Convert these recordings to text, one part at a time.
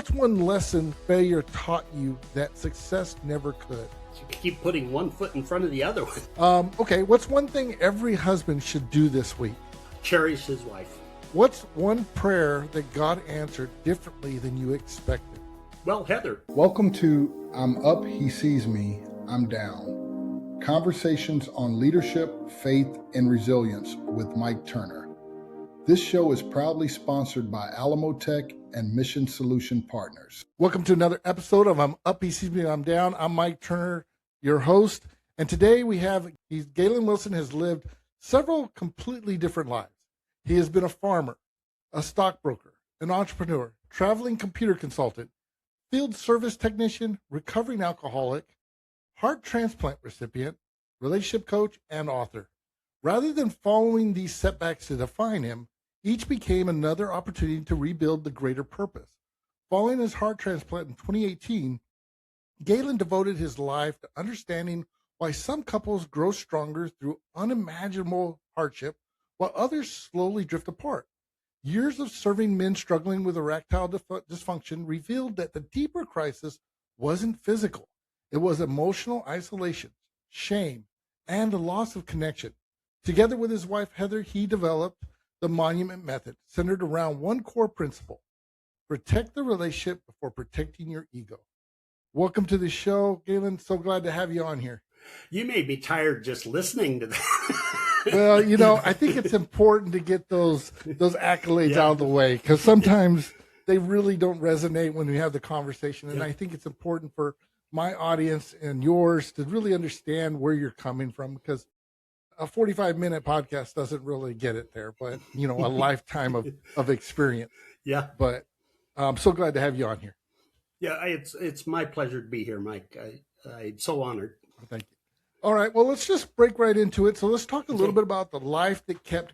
what's one lesson failure taught you that success never could? You keep putting one foot in front of the other one. Okay, what's one thing every husband should do this week? Cherish his wife. What's one prayer that God answered differently than you expected? Well, Heather. Welcome to I'm Up, He Sees Me, I'm Down. Conversations on leadership, faith, and resilience with Mike Turner. This show is proudly sponsored by Alamo Tech and Mission Solution Partners. Welcome to another episode of I'm Up, He Sees Me, I'm Down. I'm Mike Turner, your host. And today we have, Gaylen Wilson has lived several completely different lives. He has been a farmer, a stockbroker, an entrepreneur, traveling computer consultant, field service technician, recovering alcoholic, heart transplant recipient, relationship coach, and author. Rather than following these setbacks to define him, each became another opportunity to rebuild the greater purpose. Following his heart transplant in 2018, Gaylen devoted his life to understanding why some couples grow stronger through unimaginable hardship, while others slowly drift apart. Years of serving men struggling with erectile dysfunction revealed that the deeper crisis wasn't physical. It was emotional isolation, shame, and a loss of connection. Together with his wife, Heather, he developed the Monument Method, centered around one core principle: protect the relationship before protecting your ego. Welcome to the show, Gaylen. So glad to have you on here. You made me tired just listening to that. Well, I think it's important to get those accolades out of the way, because sometimes they really don't resonate when we have the conversation. And I think it's important for my audience and yours to really understand where you're coming from, because a 45-minute podcast doesn't really get it there, but, a lifetime of experience. Yeah. But I'm so glad to have you on here. Yeah, it's my pleasure to be here, Mike. I'm so honored. Thank you. All right, well, let's just break right into it. So let's talk a little bit about the life that kept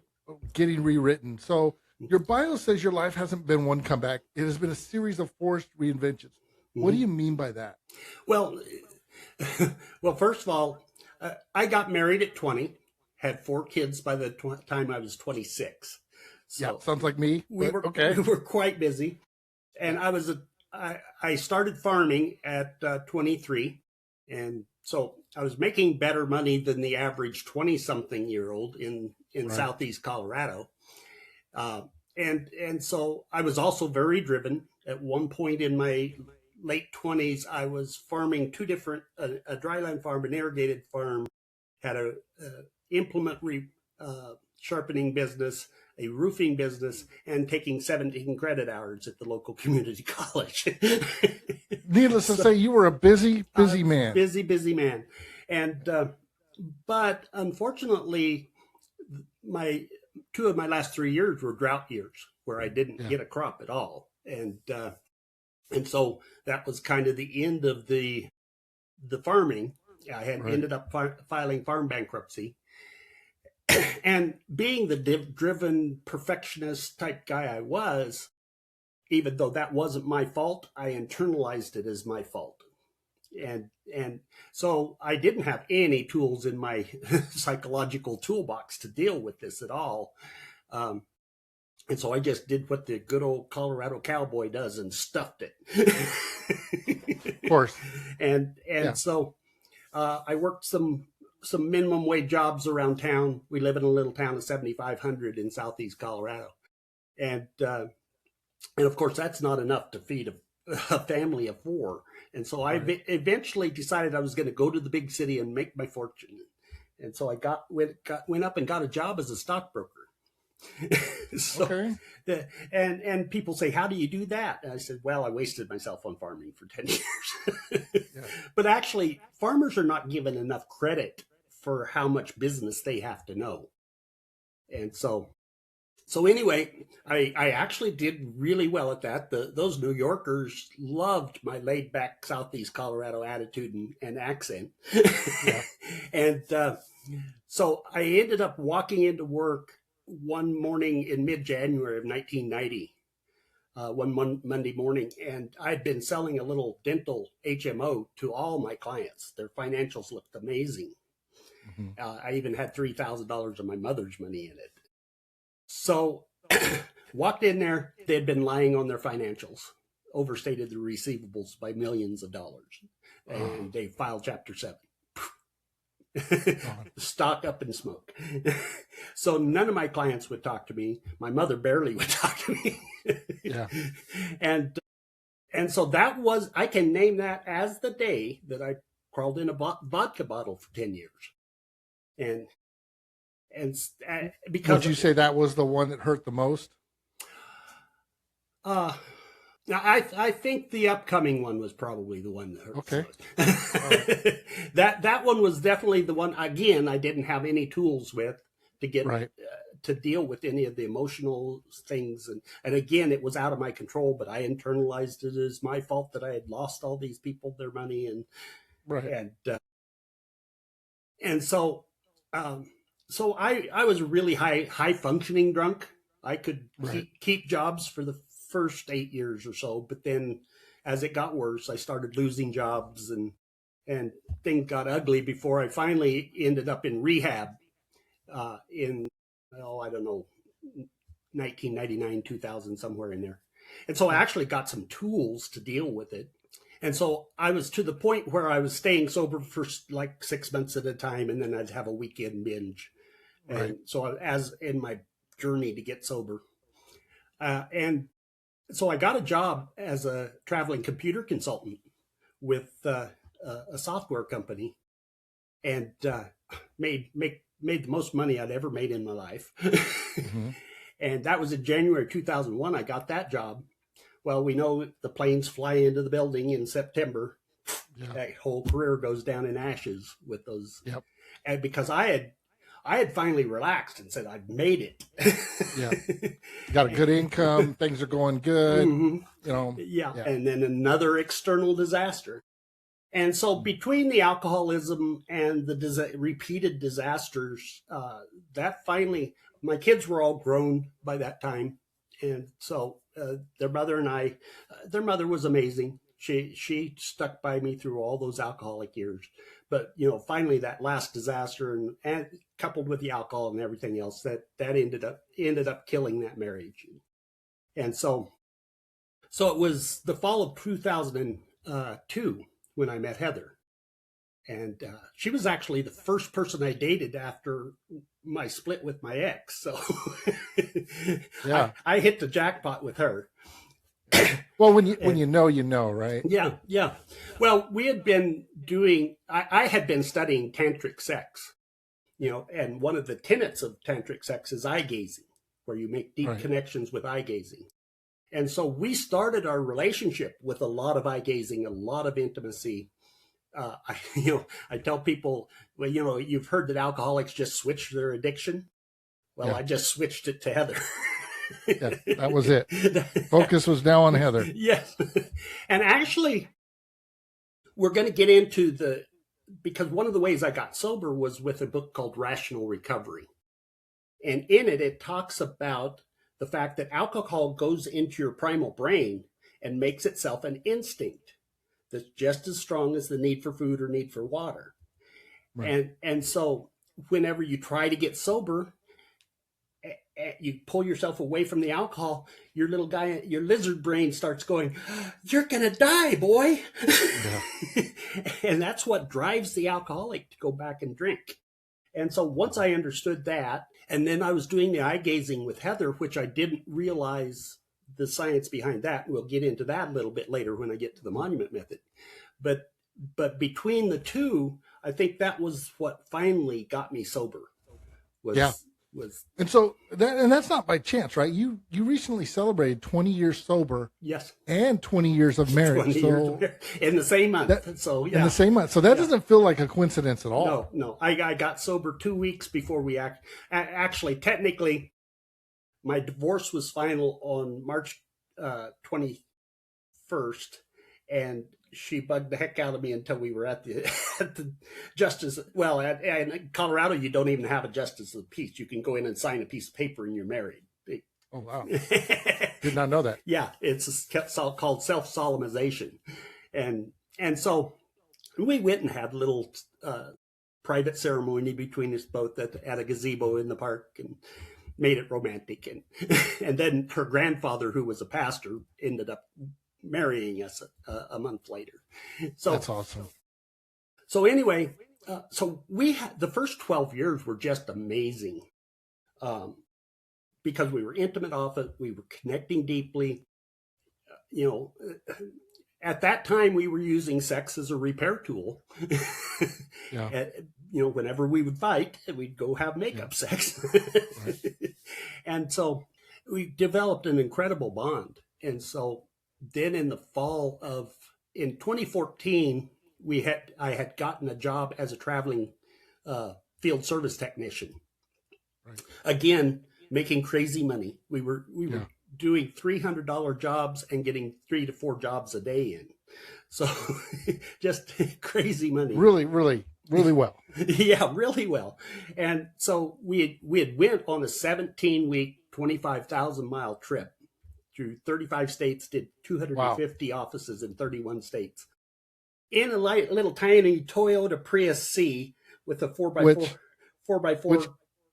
getting rewritten. So your bio says your life hasn't been one comeback. It has been a series of forced reinventions. What do you mean by that? Well, first of all, I got married at 20, had 4 kids by the time I was 26. So yeah, sounds like me. We were quite busy. And I started farming at 23. And so I was making better money than the average 20-something-year-old in right. Southeast Colorado. And so I was also very driven. At one point in my late 20s, I was farming 2 different, a dryland farm, an irrigated farm, had a implement sharpening business, a roofing business, and taking 17 credit hours at the local community college. Needless to say, you were a busy man. Busy man. And, but unfortunately, 2 of my last 3 years were drought years where I didn't get a crop at all. And so that was kind of the end of the farming. I had ended up filing farm bankruptcy. And being the driven perfectionist type guy I was, even though that wasn't my fault, I internalized it as my fault. And so I didn't have any tools in my psychological toolbox to deal with this at all. And so I just did what the good old Colorado cowboy does and stuffed it. Of course. And so I worked some minimum wage jobs around town. We live in a little town of 7,500 in Southeast Colorado. And of course, that's not enough to feed a family of 4. And so I eventually decided I was going to go to the big city and make my fortune. And so I went up and got a job as a stockbroker. And people say, how do you do that? And I said, well, I wasted myself on farming for 10 years. But actually, farmers are not given enough credit for how much business they have to know. And so anyway, I actually did really well at that. Those New Yorkers loved my laid back Southeast Colorado attitude and accent. And so I ended up walking into work one morning in mid-January of 1990, one Monday morning, and I'd been selling a little dental HMO to all my clients. Their financials looked amazing. I even had $3,000 of my mother's money in it. So walked in there, they'd been lying on their financials. overstated the receivables by millions of dollars, and they filed Chapter 7. Stock up in smoke. So none of my clients would talk to me. My mother barely would talk to me. Yeah. And so that was, I can name that as the day that I crawled in a vodka bottle for 10 years. And because would you say that was the one that hurt the most? Now I think the upcoming one was probably the one that hurt. Okay. That one was definitely the one. Again, I didn't have any tools with to get to deal with any of the emotional things, and again, it was out of my control. But I internalized it as my fault that I had lost all these people their money, and so I was a really high functioning drunk. I could keep jobs for the first 8 years or so, but then as it got worse, I started losing jobs and things got ugly before I finally ended up in rehab in 1999, 2000, somewhere in there. And so I actually got some tools to deal with it. And so I was to the point where I was staying sober for like 6 months at a time, and then I'd have a weekend binge. And so as in my journey to get sober, and so I got a job as a traveling computer consultant with a software company, and made the most money I'd ever made in my life. And that was in January 2001. I got that job. Well, we know the planes fly into the building in September. That whole career goes down in ashes with those. And because I had finally relaxed and said I'd made it. Got a good income. Things are going good. You know. And then another external disaster. And so between the alcoholism and the repeated disasters, that finally, my kids were all grown by that time. And so their mother was amazing. She stuck by me through all those alcoholic years. But, you know, finally that last disaster and coupled with the alcohol and everything else, that ended up killing that marriage. And so it was the fall of 2002 when I met Heather. And she was actually the first person I dated after my split with my ex. So I hit the jackpot with her. Well, when you know, right? Yeah. Well, we had been I had been studying tantric sex, you know, and one of the tenets of tantric sex is eye gazing, where you make deep connections with eye gazing. And so we started our relationship with a lot of eye gazing, a lot of intimacy. I tell people, well, you know, you've heard that alcoholics just switch their addiction. Well, I just switched it to Heather. That was it. Focus was now on Heather. Yes. And actually, we're going to get into because one of the ways I got sober was with a book called Rational Recovery. And in it talks about the fact that alcohol goes into your primal brain and makes itself an instinct that's just as strong as the need for food or need for water. And so whenever you try to get sober, you pull yourself away from the alcohol, your little guy, your lizard brain starts going, "You're going to die, boy." And that's what drives the alcoholic to go back and drink. And so once I understood that, and then I was doing the eye gazing with Heather, which I didn't realize the science behind that. We'll get into that a little bit later when I get to the monument method. But between the two, I think that was what finally got me sober. And so that's not by chance, right? You recently celebrated 20 years sober. Yes. And 20 years of marriage. In the same month. In the same month. So that doesn't feel like a coincidence at all. No. I got sober 2 weeks before we actually, technically, my divorce was final on March 21st, and she bugged the heck out of me until we were at the justice. Well, in Colorado, you don't even have a justice of the peace. You can go in and sign a piece of paper and you're married. Oh, wow. Did not know that. Yeah, it's called self-solemnization. And so we went and had a little private ceremony between us both at a gazebo in the park and made it romantic. And then her grandfather, who was a pastor, ended up marrying us a month later. So that's awesome. So anyway, so we had the first 12 years were just amazing, because we were intimate off it. We were connecting deeply. You know, at that time we were using sex as a repair tool. Yeah. You know, whenever we would fight, we'd go have makeup sex. Right. And so we developed an incredible bond. And so then in 2014, I had gotten a job as a traveling field service technician. Right. Again, making crazy money. We were Yeah. doing $300 jobs and getting 3 to 4 jobs a day in. So just crazy money. Really, really, really well. Yeah, really well. And so we had went on a 17-week, 25,000-mile trip through 35 states, did 250 offices in 31 states. In a little tiny Toyota Prius C with a 4x4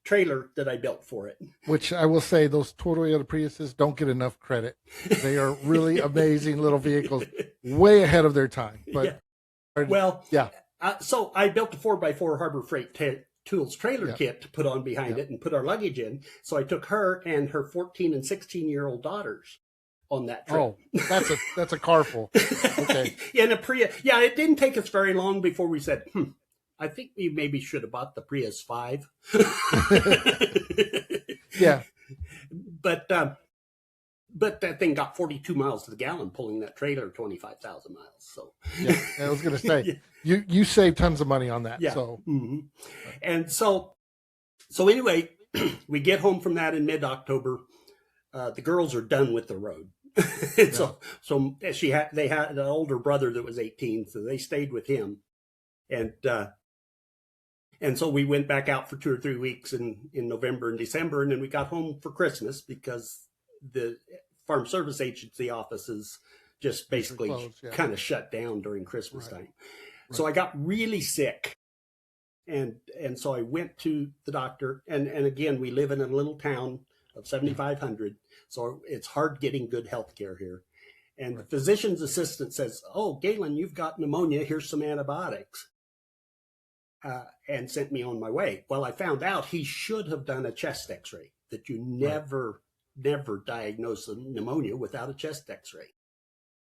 trailer that I built for it. Which I will say, those Toyota Priuses don't get enough credit. They are really amazing little vehicles, way ahead of their time. But yeah. Well, yeah. So I built a 4x4 Harbor Freight Tools trailer kit to put on behind it and put our luggage in. So I took her and her 14 and 16-year-old daughters on that trip. Oh, that's a car full. Okay. Yeah, and a Prius. Yeah, it didn't take us very long before we said, I think we maybe should have bought the Prius 5. Yeah. But that thing got 42 miles to the gallon pulling that trailer 25,000 miles. So yeah, I was going to say, you saved tons of money on that. Yeah. So, and so anyway, we get home from that in mid-October. The girls are done with the road. So they had an older brother that was 18, so they stayed with him. And so we went back out for 2 or 3 weeks in November and December, and then we got home for Christmas because the Farm Service Agency offices just basically kind of shut down during Christmas time. Right. So I got really sick, and so I went to the doctor, and again, we live in a little town of 7,500, so it's hard getting good health care here. And the physician's assistant says, "Oh, Gaylen, you've got pneumonia. Here's some antibiotics." And sent me on my way. Well, I found out he should have done a chest x-ray, that you never diagnose a pneumonia without a chest x-ray.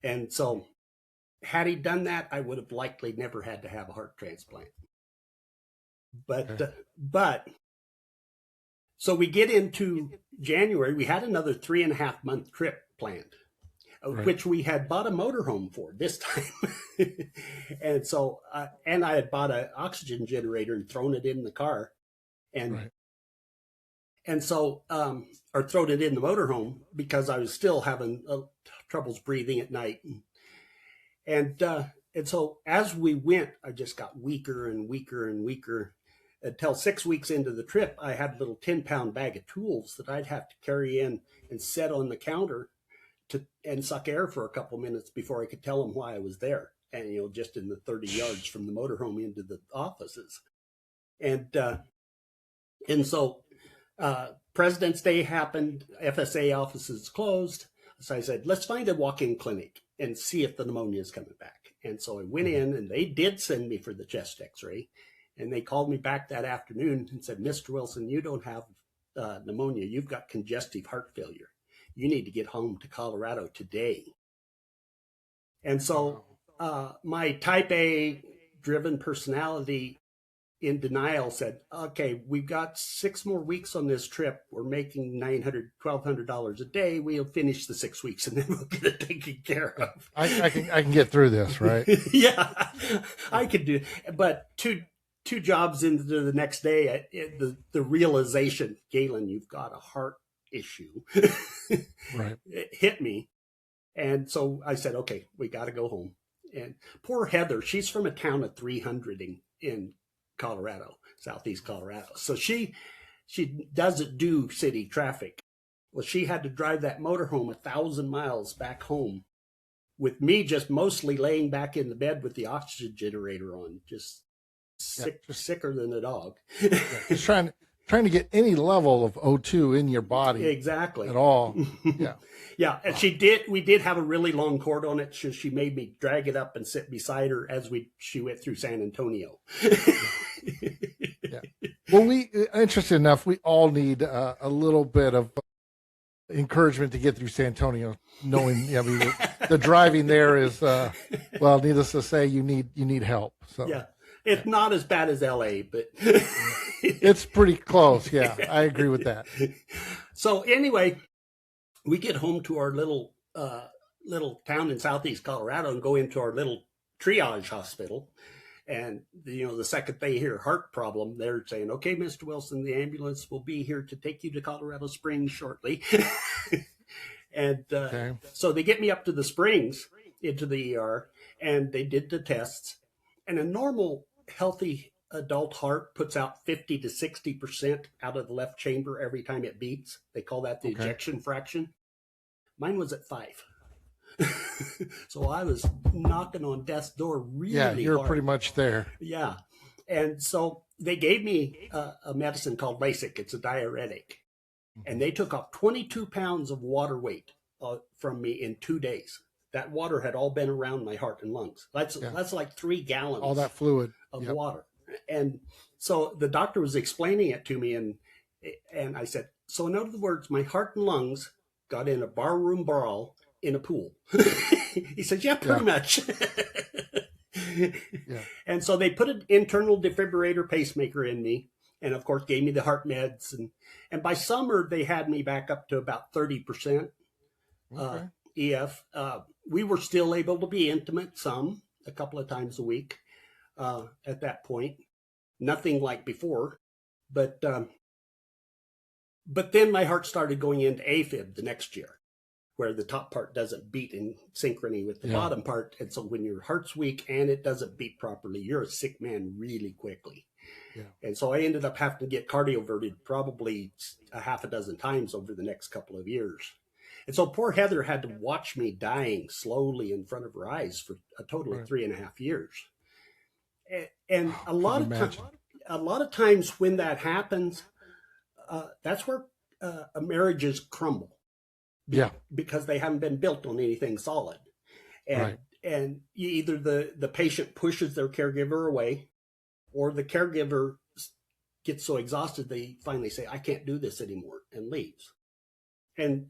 And so had he done that, I would have likely never had to have a heart transplant. But so we get into January, we had another 3.5 month trip planned, which we had bought a motorhome for this time. And so, and I had bought an oxygen generator and thrown it in the car, and so, or thrown it in the motorhome because I was still having troubles breathing at night. And so as we went, I just got weaker and weaker and weaker until 6 weeks into the trip, I had a little 10-pound bag of tools that I'd have to carry in and set on the counter and suck air for a couple minutes before I could tell them why I was there. And, just in the 30 yards from the motorhome into the offices. And so President's Day happened, FSA offices closed. So I said, let's find a walk-in clinic and see if the pneumonia is coming back. And so I went in, and they did send me for the chest x-ray. And they called me back that afternoon and said, Mr. Wilson, you don't have pneumonia. You've got congestive heart failure. You need to get home to Colorado today. And so my type A driven personality in denial said, okay, we've got 6 more weeks on this trip. We're making $900, $1,200 a day. We'll finish the 6 weeks and then we'll get it taken care of. I can get through this, right? Yeah, I could do it. But two jobs into the next day, the realization, Gaylen, you've got a heart issue. Right. It hit me. And so I said, okay, we got to go home. And poor Heather, she's from a town of 300 in Colorado, southeast Colorado. So she doesn't do city traffic. Well, she had to drive that motorhome 1,000 miles back home with me just mostly laying back in the bed with the oxygen generator on, just sicker than a dog. Just trying trying to get any level of O2 in your body Exactly. at all. Yeah. Yeah, and we did have a really long cord on it. So she made me drag it up and sit beside her as she went through San Antonio. Yeah. Well, interesting enough, we all need a little bit of encouragement to get through San Antonio, knowing, I mean, the driving there is, well, needless to say, you need help. So yeah, it's not as bad as LA, but it's pretty close. Yeah, I agree with that. So anyway, we get home to our little town in southeast Colorado and go into our little triage hospital. And, the second they hear heart problem, they're saying, okay, Mr. Wilson, the ambulance will be here to take you to Colorado Springs shortly. And Okay. So they get me up to the Springs into the ER, and they did the tests. And a normal, healthy adult heart puts out 50 to 60% out of the left chamber every time it beats. They call that the ejection fraction. Mine was at 5. So I was knocking on death's door really hard. Yeah, you're pretty much there. Yeah. And so they gave me a medicine called Lasix. It's a diuretic. And they took off 22 pounds of water weight from me in 2 days. That water had all been around my heart and lungs. That's like 3 gallons. All that fluid of water. And so the doctor was explaining it to me, and I said, so in other words, my heart and lungs got in a barroom brawl in a pool. He said, yeah, pretty much. Yeah. And so they put an internal defibrillator pacemaker in me, and of course gave me the heart meds. And by summer, they had me back up to about 30% EF. We were still able to be intimate a couple of times a week at that point. Nothing like before. But then my heart started going into AFib the next year, where the top part doesn't beat in synchrony with the bottom part. And so when your heart's weak and it doesn't beat properly, you're a sick man really quickly. Yeah. And so I ended up having to get cardioverted probably a half a dozen times over the next couple of years. And so poor Heather had to watch me dying slowly in front of her eyes for a total of 3.5 years. And a lot of times when that happens, that's where marriages crumble. Yeah, because they haven't been built on anything solid. And either the patient pushes their caregiver away, or the caregiver gets so exhausted they finally say, I can't do this anymore, and leaves.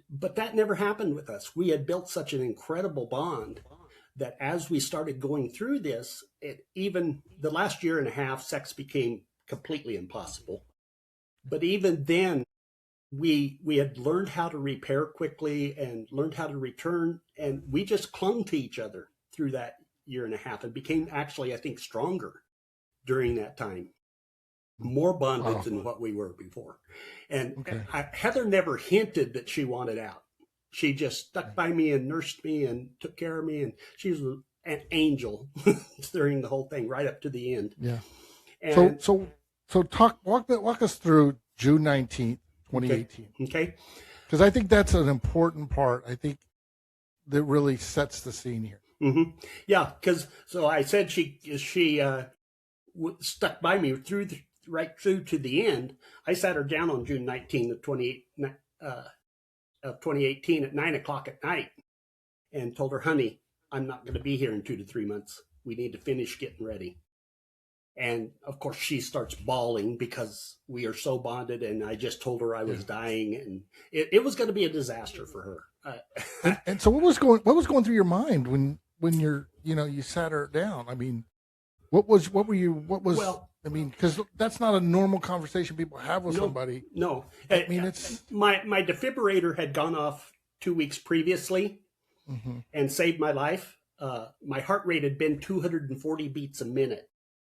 But that never happened with us. We had built such an incredible bond that as we started going through this, even the last year and a half, sex became completely impossible. But even then, we had learned how to repair quickly and learned how to return, and we just clung to each other through that year and a half and became actually, I think, stronger during that time, more bonded than what we were before. And Heather never hinted that she wanted out. She just stuck by me and nursed me and took care of me, and she was an angel during the whole thing right up to the end. Yeah. And so walk us through June 19th. 2018. Okay. Because I think that's an important part. I think that really sets the scene here. Mm-hmm. Yeah. Because so I said she stuck by me right through to the end. I sat her down on June 19th of 2018 at 9:00 at night and told her, honey, I'm not going to be here in 2 to 3 months. We need to finish getting ready. And of course, she starts bawling because we are so bonded. And I just told her I was dying, and it was going to be a disaster for her. And so, what was going through your mind when you sat her down? I mean, I mean, because that's not a normal conversation people have with somebody. No, I mean, it's my defibrillator had gone off 2 weeks previously and saved my life. My heart rate had been 240 beats a minute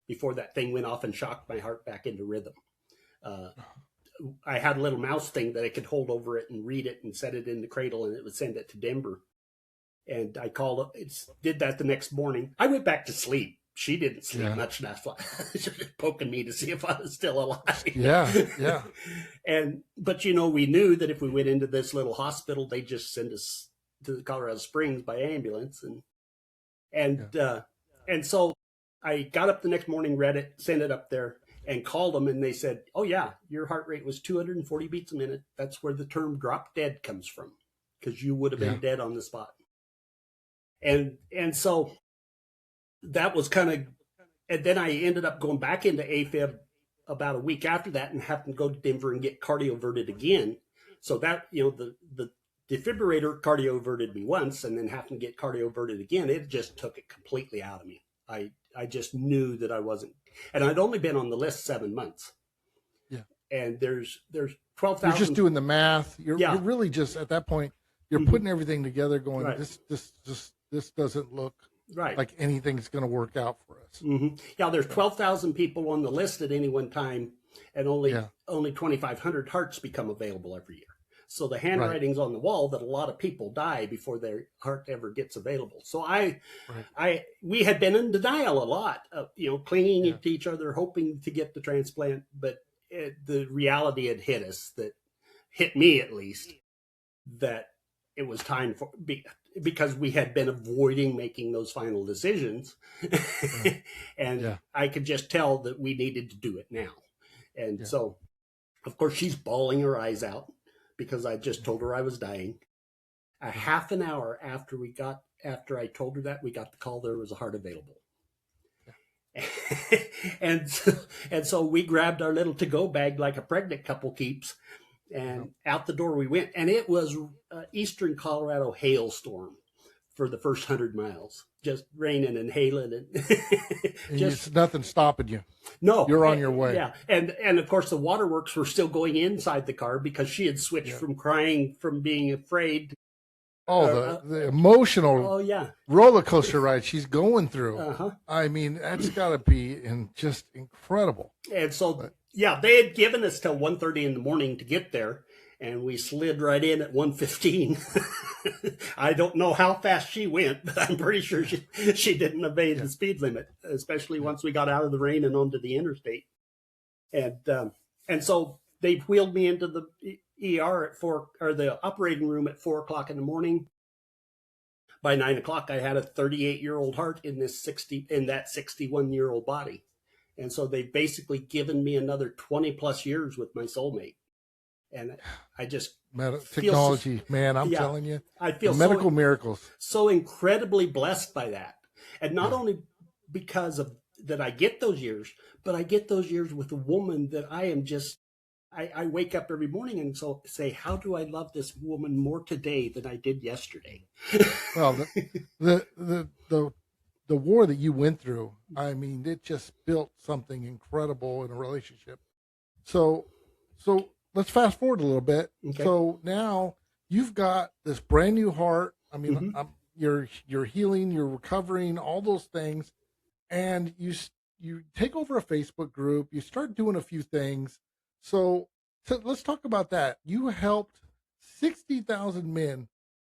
before that thing went off and shocked my heart back into rhythm. I had a little mouse thing that I could hold over it and read it and set it in the cradle, and it would send it to Denver. And I called it, did that the next morning. I went back to sleep. She didn't sleep much. That's why she was poking me to see if I was still alive. Yeah. But we knew that if we went into this little hospital, they'd just send us to Colorado Springs by ambulance. And so I got up the next morning, read it, sent it up there. and called them, and they said, oh yeah, your heart rate was 240 beats a minute. That's where the term drop dead comes from, because you would have been dead on the spot. And so that was kind of, and then I ended up going back into AFib about a week after that and having to go to Denver and get cardioverted again. So that, the defibrillator cardioverted me once, and then having to get cardioverted again, it just took it completely out of me. I just knew that I wasn't, and I'd only been on the list 7 months. Yeah. And there's 12,000. You're just doing the math. You're really just at that point, you're putting everything together going, this doesn't look like anything's going to work out for us. Yeah. There's 12,000 people on the list at any one time, and only 2,500 hearts become available every year. So the handwriting's on the wall that a lot of people die before their heart ever gets available. So we had been in denial a lot, clinging to each other, hoping to get the transplant, but the reality had hit me at least, that it was time for, because we had been avoiding making those final decisions. And I could just tell that we needed to do it now. And so, of course, she's bawling her eyes out, because I just told her I was dying. A half an hour after I told her that, we got the call there was a heart available. And so we grabbed our little to-go bag like a pregnant couple keeps, and out the door we went. And it was eastern Colorado hailstorm for the first 100 miles, just raining and hailing, and just nothing stopping you. No, you're on your way. Yeah, and of course the waterworks were still going inside the car, because she had switched from crying, from being afraid. The emotional roller coaster ride she's going through. I mean, that's got to be just incredible. And so they had given us till 1:30 in the morning to get there, and we slid right in at 1:15. I don't know how fast she went, but I'm pretty sure she didn't obey the speed limit, especially once we got out of the rain and onto the interstate. And so they wheeled me into the ER at the operating room at 4:00 in the morning. By 9:00, I had a 38-year-old heart in that 61-year-old body. And so they've basically given me another 20 plus years with my soulmate. And I just technology, man, I'm telling you, I feel medical miracles. So incredibly blessed by that. And not only because of that I get those years, but I get those years with a woman that I am just, I wake up every morning and say, how do I love this woman more today than I did yesterday? Well, the war that you went through, I mean, it just built something incredible in a relationship. So let's fast forward a little bit. Okay. So now you've got this brand new heart. I mean, you're healing, you're recovering, all those things, and you take over a Facebook group. You start doing a few things. So let's talk about that. You helped 60,000 men.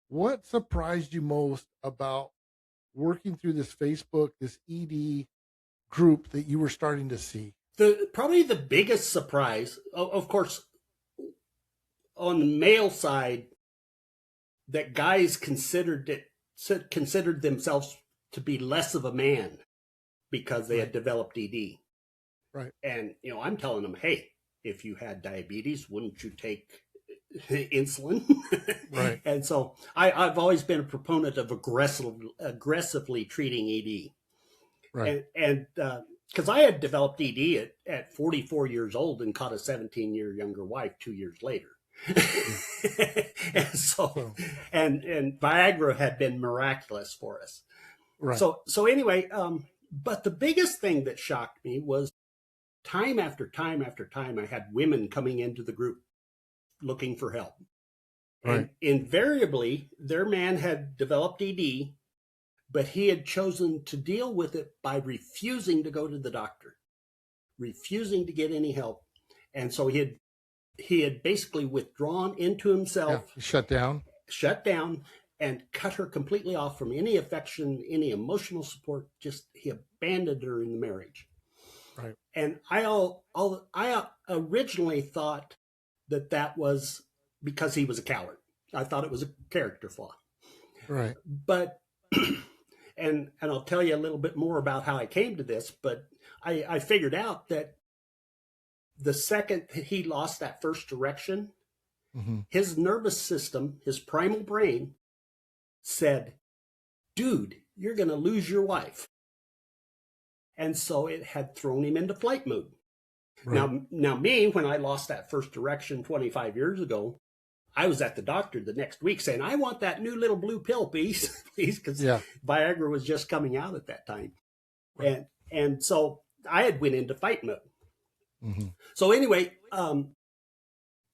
What surprised you most about working through this Facebook, this ED group that you were starting to see? Probably the biggest surprise, of course, on the male side, that guys considered themselves to be less of a man because they had developed ED. Right. And, I'm telling them, hey, if you had diabetes, wouldn't you take insulin? Right. And so I've always been a proponent of aggressively treating ED. Right. And because I had developed ED at 44 years old and caught a 17-year younger wife 2 years later. And Viagra had been miraculous for us. Right. So anyway, but the biggest thing that shocked me was time after time after time, I had women coming into the group looking for help. Right. And invariably, their man had developed ED, but he had chosen to deal with it by refusing to go to the doctor, refusing to get any help. And so he had basically withdrawn into himself. Shut down, and cut her completely off from any affection, any emotional support. Just he abandoned her in the marriage. Right. And I originally thought that was because he was a coward. I thought it was a character flaw. Right. But and I'll tell you a little bit more about how I came to this, but I figured out that the second he lost that first direction, Mm-hmm. his nervous system, his primal brain said, dude, you're going to lose your wife. And so it had thrown him into flight mode. Right. Now me, when I lost that first direction 25 years ago, I was at the doctor the next week saying, I want that new little blue pill, please, because Viagra was just coming out at that time. Right. And so I had went into fight mode. Mm-hmm. So anyway,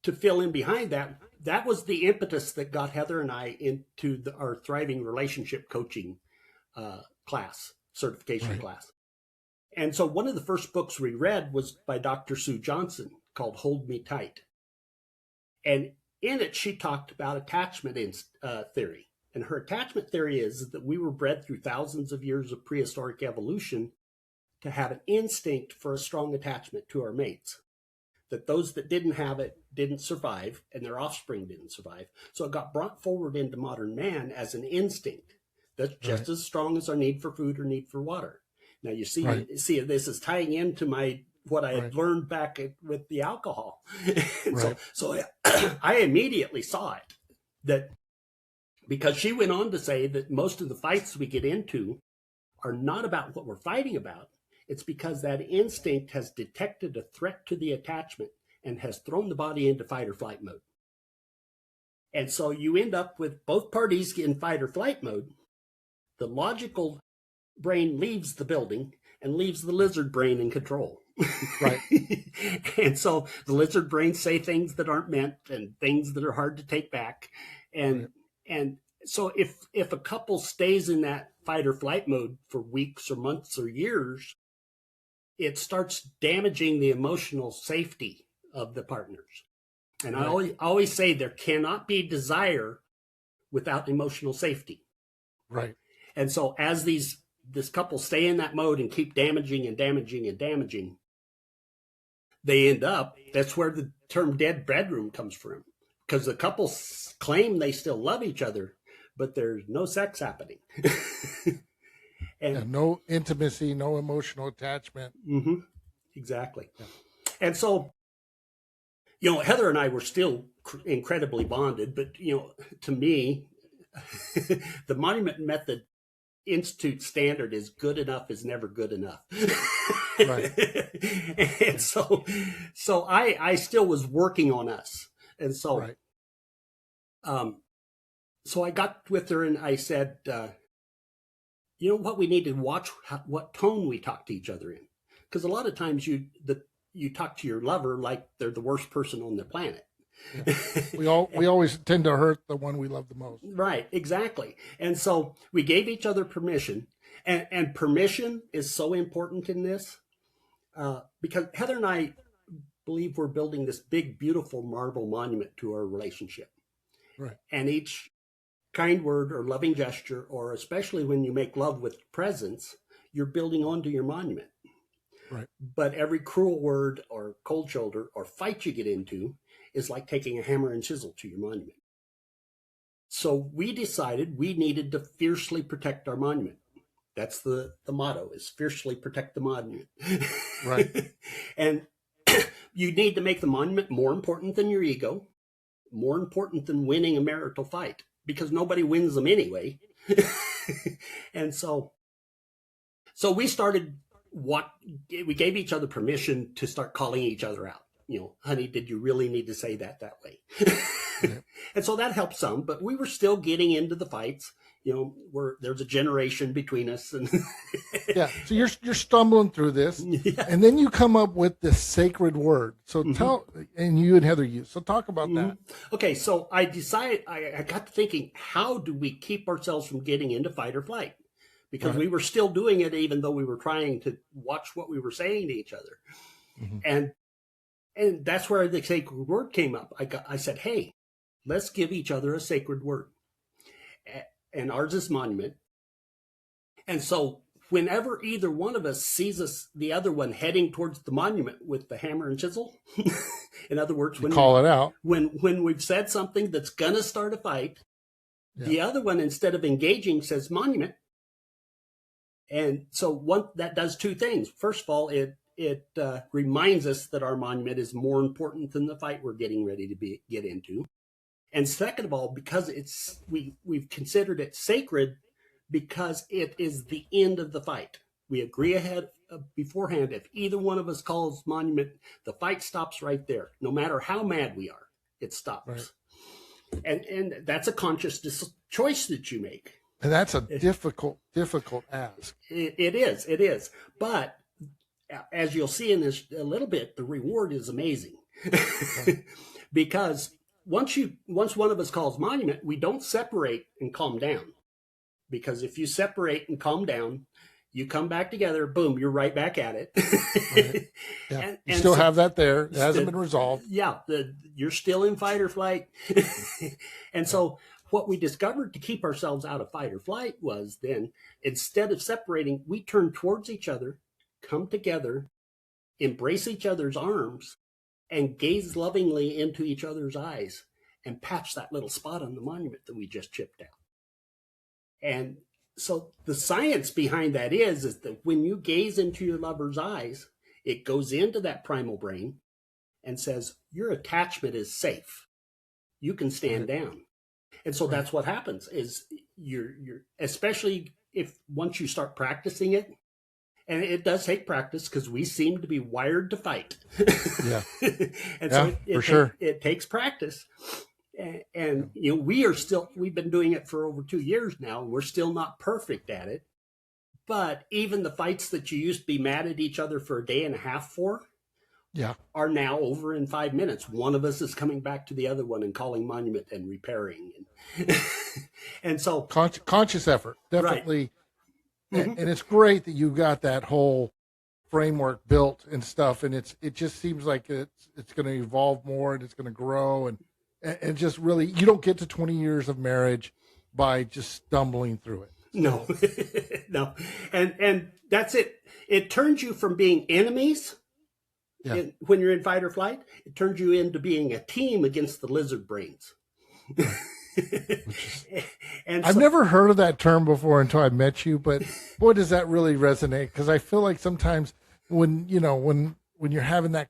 to fill in behind that, that was the impetus that got Heather and I into our Thriving Relationship Coaching certification class. And so one of the first books we read was by Dr. Sue Johnson called Hold Me Tight. And in it, she talked about attachment theory. And her attachment theory is that we were bred through thousands of years of prehistoric evolution to have an instinct for a strong attachment to our mates. That those that didn't have it didn't survive, and their offspring didn't survive. So it got brought forward into modern man as an instinct that's just as strong as our need for food or need for water. Now you see, this is tying into what I had learned back with the alcohol. So I immediately saw it, that because she went on to say that most of the fights we get into are not about what we're fighting about. It's because that instinct has detected a threat to the attachment and has thrown the body into fight or flight mode. And so you end up with both parties in fight or flight mode. The logical brain leaves the building and leaves the lizard brain in control. Right. And so the lizard brains say things that aren't meant and things that are hard to take back. And so if a couple stays in that fight or flight mode for weeks or months or years, it starts damaging the emotional safety of the partners. And I always say there cannot be desire without emotional safety. Right. And so as this couple stay in that mode and keep damaging and damaging and damaging, they end up, that's where the term dead bedroom comes from. Because the couple claim they still love each other, but there's no sex happening. And no intimacy, no emotional attachment. Mm-hmm, exactly. Yeah. And so, Heather and I were still incredibly bonded, but, to me, the Monument Method Institute standard is good enough is never good enough. Right. And so I still was working on us. And so, so I got with her and I said, what, we need to watch what tone we talk to each other in. Because a lot of times you talk to your lover like they're the worst person on the planet. Yeah. We always tend to hurt the one we love the most. Right, exactly. And so we gave each other permission. And permission is so important in this because Heather and I believe we're building this big, beautiful marble monument to our relationship. Right. And each kind word or loving gesture, or especially when you make love with presence, you're building onto your monument. Right. But every cruel word or cold shoulder or fight you get into is like taking a hammer and chisel to your monument. So we decided we needed to fiercely protect our monument. That's the motto, is fiercely protect the monument. Right. And you need to make the monument more important than your ego, more important than winning a marital fight, because nobody wins them anyway. And so we started we gave each other permission to start calling each other out. Honey, did you really need to say that way? Yeah. And so that helped some, but we were still getting into the fights. There's a generation between us. And yeah. So you're stumbling through this, and then you come up with this sacred word. So and you and Heather so talk about that. Okay. So I decided, I got to thinking, how do we keep ourselves from getting into fight or flight? Because we were still doing it, even though we were trying to watch what we were saying to each other. Mm-hmm. And that's where the sacred word came up. I said, hey, let's give each other a sacred word. And ours is monument. And so whenever either one of us sees the other one heading towards the monument with the hammer and chisel, in other words, when call it out, when we've said something that's going to start a fight, the other one, instead of engaging, says monument. And so that does two things. First of all, it it reminds us that our monument is more important than the fight we're getting ready to get into. And second of all, because we've considered it sacred because it is the end of the fight. We agree ahead beforehand. If either one of us calls monument, the fight stops right there. No matter how mad we are, it stops. Right. And that's a conscious choice that you make. And that's a difficult ask. It is. But as you'll see in this a little bit, the reward is amazing. Because once one of us calls monument, we don't separate and calm down. Because if you separate and calm down, you come back together, boom, you're right back at it. Right. Yeah. You still have that there. It hasn't been resolved. Yeah. You're still in fight or flight. And so what we discovered to keep ourselves out of fight or flight was then, instead of separating, we turn towards each other, come together, embrace each other's arms, and gaze lovingly into each other's eyes and patch that little spot on the monument that we just chipped out. And so the science behind that is that when you gaze into your lover's eyes, it goes into that primal brain and says, your attachment is safe. You can stand down. And so that's what happens is you're especially if once you start practicing it, and it does take practice because we seem to be wired to fight. Yeah. And so for sure. It takes practice. And you know, we've been doing it for over 2 years now, and we're still not perfect at it. But even the fights that you used to be mad at each other for a day and a half for are now over in 5 minutes. One of us is coming back to the other one and calling monument and repairing. And so conscious effort, definitely. Right. And it's great that you got that whole framework built and stuff. And it just seems like it's going to evolve more and it's going to grow and just really, you don't get to 20 years of marriage by just stumbling through it. No, no. And that's it. It turns you from being enemies when you're in fight or flight. It turns you into being a team against the lizard brains. And I've never heard of that term before until I met you, but boy, does that really resonate. Because I feel like sometimes when you're having that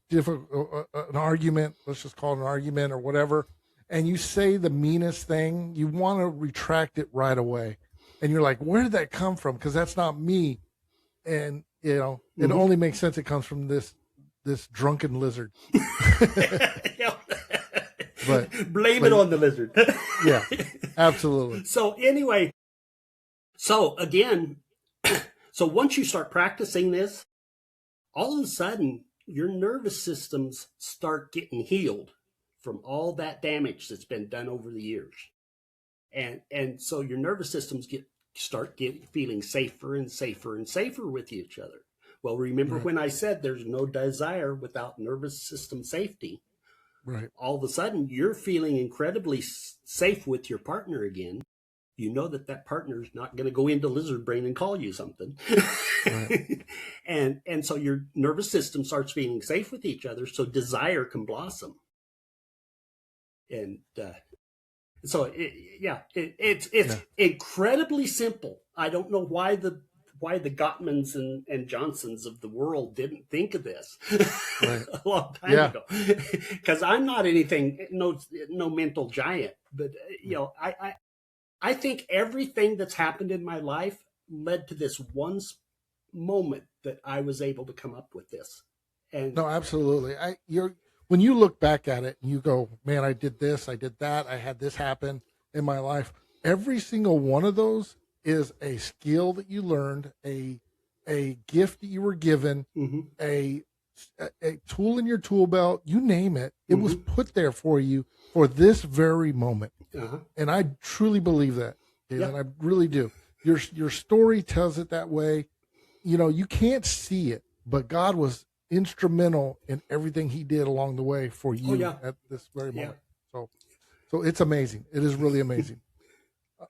difficult an argument, let's just call it an argument or whatever, and you say the meanest thing, you want to retract it right away, and you're like, where did that come from? Because that's not me, and it only makes sense. It comes from this drunken lizard. But blame it on the lizard. Yeah, absolutely. So anyway, again, once you start practicing this, all of a sudden your nervous systems start getting healed from all that damage that's been done over the years. And so your nervous systems start feeling safer and safer and safer with each other. Well, remember when I said there's no desire without nervous system safety? Right. All of a sudden, you're feeling incredibly safe with your partner again. You know that partner's not going to go into lizard brain and call you something. Right. And so your nervous system starts feeling safe with each other, so desire can blossom. And so, it's incredibly simple. I don't know why the Gottmans and Johnsons of the world didn't think of this a long time ago. Because I'm not no mental giant, but I think everything that's happened in my life led to this one moment that I was able to come up with this. And no, absolutely. When you look back at it and you go, man, I did this, I did that, I had this happen in my life. Every single one of those is a skill that you learned, a gift that you were given, a tool in your tool belt, you name it. It was put there for you for this very moment. And I truly believe that, Gaylen. I really do. Your story tells it that way. You can't see it, but God was instrumental in everything he did along the way for you at this very moment. So it's amazing. It is really amazing.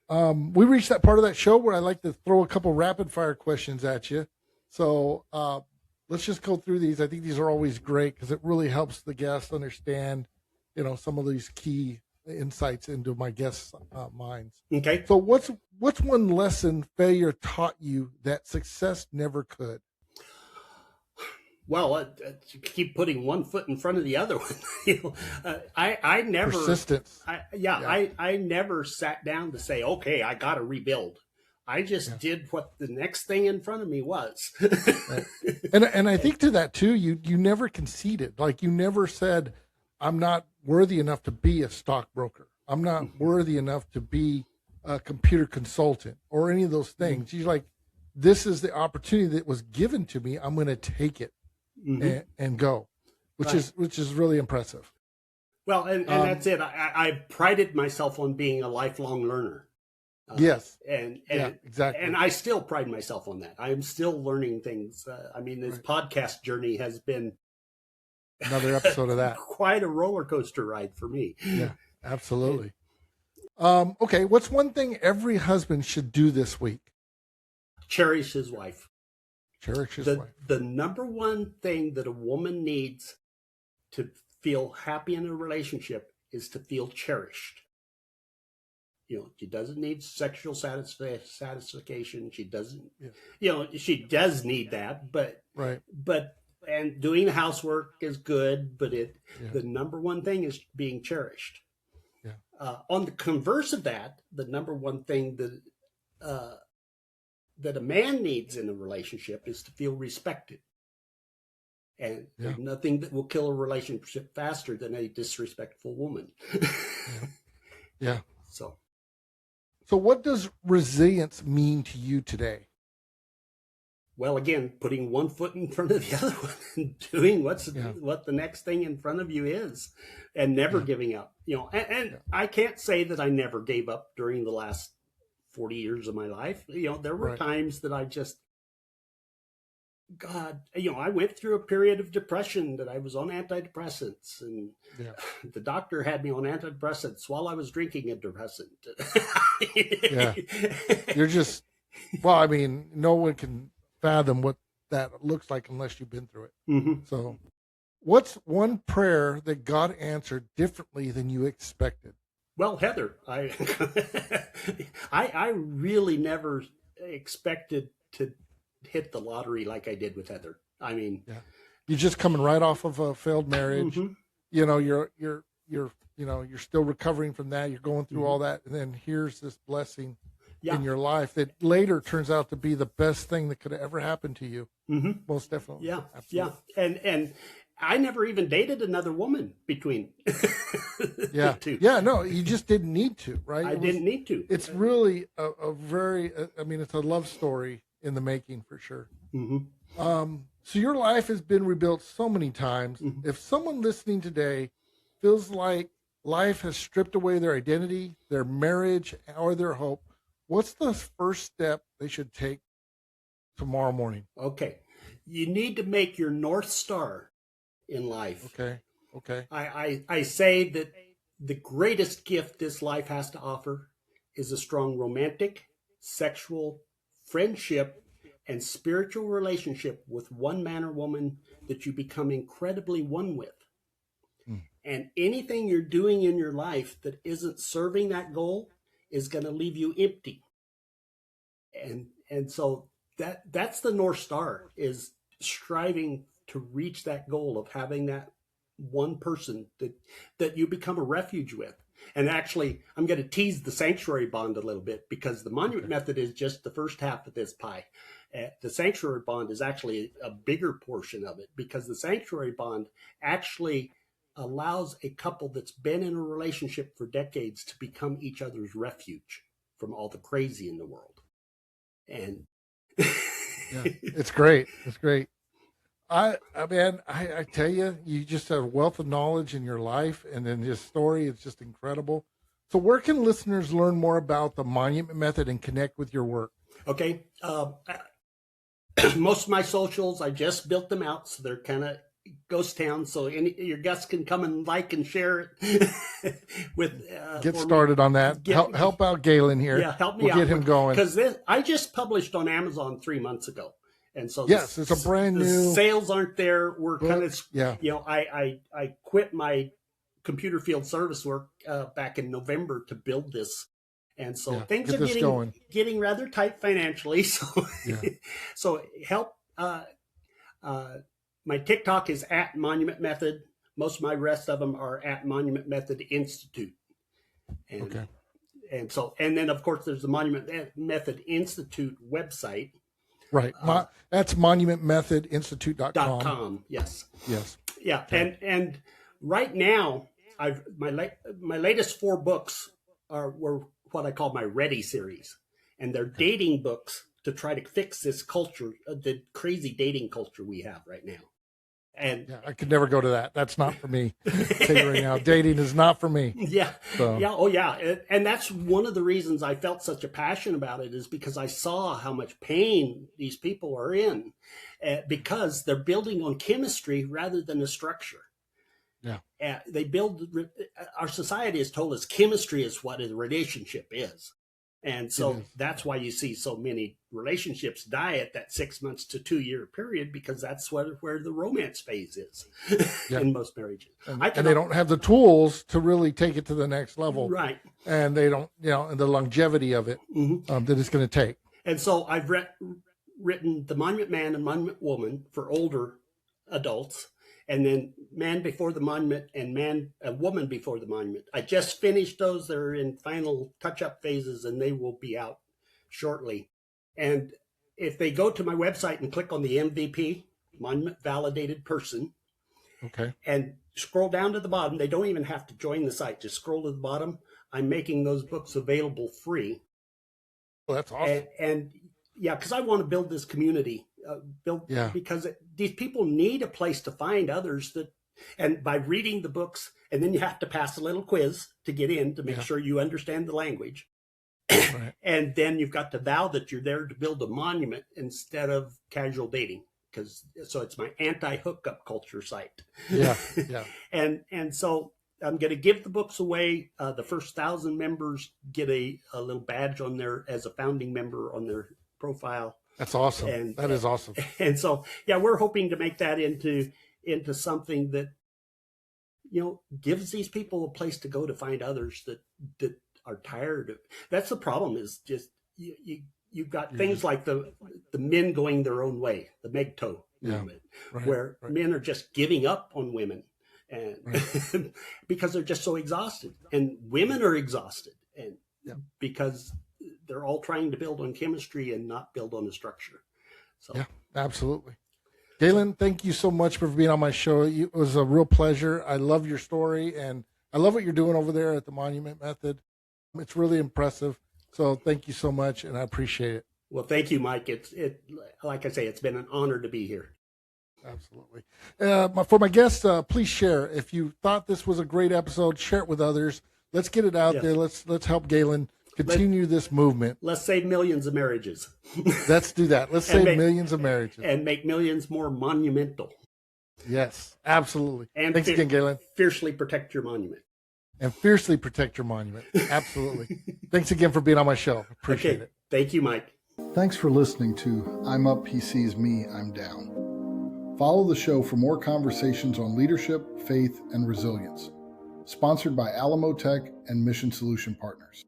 We reached that part of that show where I like to throw a couple rapid fire questions at you. So let's just go through these. I think these are always great because it really helps the guests understand, some of these key insights into my guests' minds. Okay. So what's one lesson failure taught you that success never could? Well, keep putting one foot in front of the other one. I never Persistence. I never sat down to say, okay, I got to rebuild. I just did what the next thing in front of me was. Right. And I think to that too, you never conceded. Like you never said, I'm not worthy enough to be a stockbroker. I'm not worthy enough to be a computer consultant or any of those things. You're like, this is the opportunity that was given to me. I'm going to take it and go, which is really impressive. Well, and that's it. I prided myself on being a lifelong learner. Yes. And exactly. And I still pride myself on that. I'm still learning things. I mean, this podcast journey has been another episode of that. Quite a roller coaster ride for me. Yeah, absolutely. Okay. What's one thing every husband should do this week? Cherish his wife. Cherish his wife. The number one thing that a woman needs to feel happy in a relationship is to feel cherished. She doesn't need sexual satisfaction. She doesn't, she does need that, but and doing the housework is good, but the number one thing is being cherished. Yeah. On the converse of that, the number one thing that a man needs in a relationship is to feel respected. And there's nothing that will kill a relationship faster than a disrespectful woman. Yeah. So what does resilience mean to you today? Well, again, putting one foot in front of the other one and doing what the next thing in front of you is, and never giving up. And I can't say that I never gave up during the last 40 years of my life. There were times that I just, I went through a period of depression that I was on antidepressants, and the doctor had me on antidepressants while I was drinking a depressant. You're just, well, I mean, no one can fathom what that looks like unless you've been through it. So what's one prayer that God answered differently than you expected? Well, Heather, I really never expected to hit the lottery like I did with Heather. I mean, you're just coming right off of a failed marriage. You're still recovering from that. You're going through all that, and then here's this blessing in your life that later turns out to be the best thing that could have ever happened to you. Most definitely. Yeah. Absolutely. Yeah. And I never even dated another woman between the two. Yeah, no, you just didn't need to, right? I didn't need to. It's really a very, it's a love story in the making for sure. So your life has been rebuilt so many times. If someone listening today feels like life has stripped away their identity, their marriage, or their hope, what's the first step they should take tomorrow morning? Okay. You need to make your North Star in life. Okay. I say that the greatest gift this life has to offer is a strong romantic, sexual, friendship, and spiritual relationship with one man or woman that you become incredibly one with. And anything you're doing in your life that isn't serving that goal is going to leave you empty. And so that's the North Star, is striving to reach that goal of having that one person that you become a refuge with. And actually, I'm going to tease the sanctuary bond a little bit, because the monument method is just the first half of this pie. The sanctuary bond is actually a bigger portion of it, because the sanctuary bond actually allows a couple that's been in a relationship for decades to become each other's refuge from all the crazy in the world. And it's great. It's great. I tell you, you just have a wealth of knowledge in your life, and then his story is just incredible. So where can listeners learn more about the monument method and connect with your work? Okay. Most of my socials, I just built them out, so they're kind of ghost town. So your guests can come and like and share it. Get started on that. Help out Gaylen here. Yeah, help me out. Get him going. Because I just published on Amazon 3 months ago. And so it's a brand new. Sales aren't there. We're kind of, yeah. I quit my computer field service work back in November to build this. And so things are getting rather tight financially. So, so help my TikTok is at Monument Method. Most of my rest of them are at Monument Method Institute. And, Okay. And then of course there's the Monument Method Institute website. Right. That's monumentmethodinstitute.com. .com. Yes. Yes. Yeah. Okay. And right now my latest 4 books were what I call my Ready series, and they're dating books to try to fix this culture, the crazy dating culture we have right now. And yeah, I could never go to that. That's not for me. Tell you right now, dating is not for me. Yeah. So. Yeah. Oh, yeah. And that's one of the reasons I felt such a passion about it, is because I saw how much pain these people are in, because they're building on chemistry rather than a structure. Yeah. Our society has told us chemistry is what a relationship is. And so that's why you see so many relationships die at that 6 months to 2 year period, because that's where the romance phase is in most marriages. And they don't have the tools to really take it to the next level. Right. And they don't, and the longevity of it that it's going to take. And so I've written The Monument Man and Monument Woman for older adults, and then Man Before the Monument and Woman Before the Monument. I just finished those. They're in final touch-up phases, and they will be out shortly. And if they go to my website and click on the MVP, Monument Validated Person, and scroll down to the bottom, they don't even have to join the site. Just scroll to the bottom. I'm making those books available free. Well, that's awesome. And yeah, because I want to build this community. Because these people need a place to find others and by reading the books, and then you have to pass a little quiz to get in to make sure you understand the language. Right. And then you've got to vow that you're there to build a monument instead of casual dating, so it's my anti-hookup culture site. Yeah. And so I'm going to give the books away. The first 1,000 members get a little badge on there as a founding member on their profile. That's awesome. That is awesome. And so, we're hoping to make that into something that, gives these people a place to go to find others that are tired of. That's the problem, is just you've got things like the men going their own way, the MGTOW movement, where men are just giving up on women, and because they're just so exhausted, and women are exhausted, and because they're all trying to build on chemistry and not build on the structure. So yeah, absolutely. Gaylen, thank you so much for being on my show. It was a real pleasure. I love your story, and I love what you're doing over there at the Monument Method. It's really impressive. So thank you so much, and I appreciate it. Well, thank you, Mike. Like I say, it's been an honor to be here. Absolutely. For my guests, please share. If you thought this was a great episode, share it with others. Let's get it out there. Let's help Gaylen continue this movement. Let's save millions of marriages. Let's do that. Let's save millions of marriages. And make millions more monumental. Yes, absolutely. And thanks again, Gaylen. Fiercely protect your monument. And fiercely protect your monument. Absolutely. Thanks again for being on my show. Appreciate it. Thank you, Mike. Thanks for listening to I'm Up, He Sees Me, I'm Down. Follow the show for more conversations on leadership, faith, and resilience. Sponsored by Alamo Tech and Mission Solution Partners.